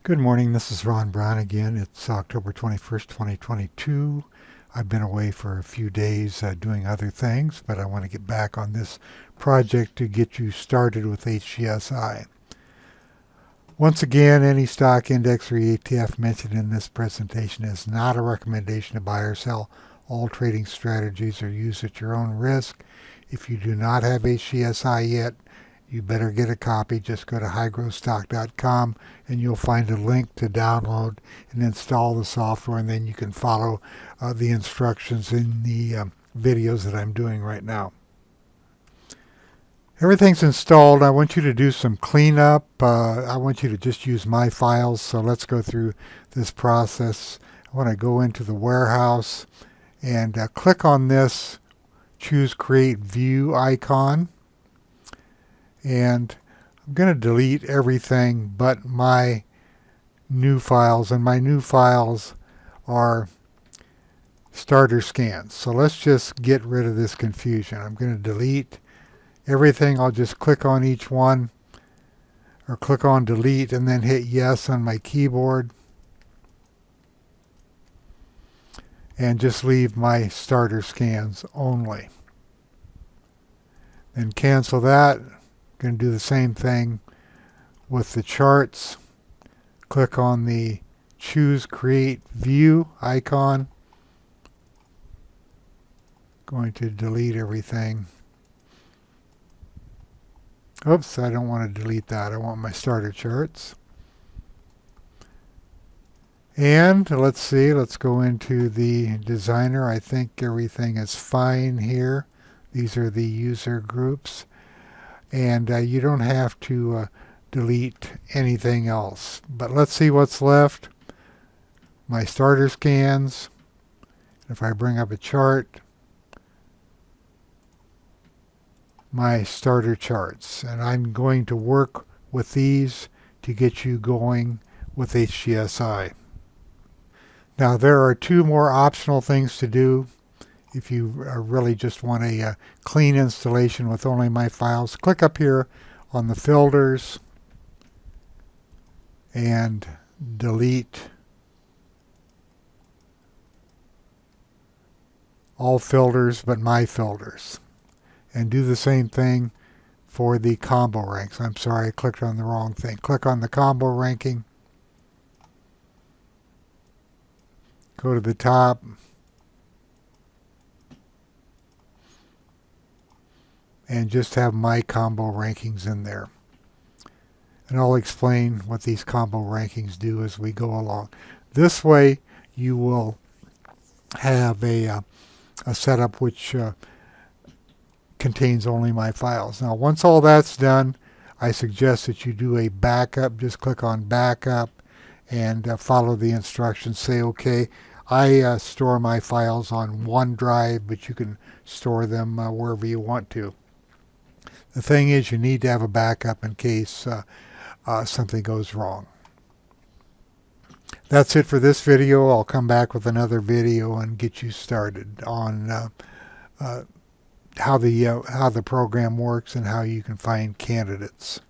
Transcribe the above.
Good morning, this is Ron Brown again. It's October 21st, 2022. I've been away for a few days doing other things, but I want to get back on this project to get you started with HGSI. Once again, any stock index or ETF mentioned in this presentation is not a recommendation to buy or sell. All trading strategies are used at your own risk. If you do not have HGSI yet, you better get a copy. Just go to highgrowthstock.com and you'll find a link to download and install the software, and then you can follow the instructions in the videos that I'm doing right now. Everything's installed. I want you to do some cleanup. I want you to just use my files, so let's go through this process. I want to go into the warehouse and click on this Choose Create View icon. And I'm going to delete everything but my new files, and my new files are starter scans. So let's just get rid of this confusion. I'm going to delete everything. I'll just click on each one, or click on delete and then hit yes on my keyboard, and just leave my starter scans only. Then cancel that. Going to do the same thing with the charts. Click on the Choose Create View icon. Going to delete everything. Oops, I don't want to delete that. I want my starter charts. And let's see, let's go into the designer. I think everything is fine here. These are the user groups. And you don't have to delete anything else. But let's see what's left. My starter scans. If I bring up a chart, my starter charts. And I'm going to work with these to get you going with HGSI. Now there are two more optional things to do. If you really just want a clean installation with only my files, click up here on the filters and delete all filters but my filters. And do the same thing for the combo ranks. I'm sorry, I clicked on the wrong thing. Click on the combo ranking. Go to the top. And just have my combo rankings in there. And I'll explain what these combo rankings do as we go along. This way you will have a setup which contains only my files. Now once all that's done, I suggest that you do a backup. Just click on backup and follow the instructions. Say okay. I store my files on OneDrive, but you can store them wherever you want to. The thing is, you need to have a backup in case something goes wrong. That's it for this video. I'll come back with another video and get you started on how the program works and how you can find candidates.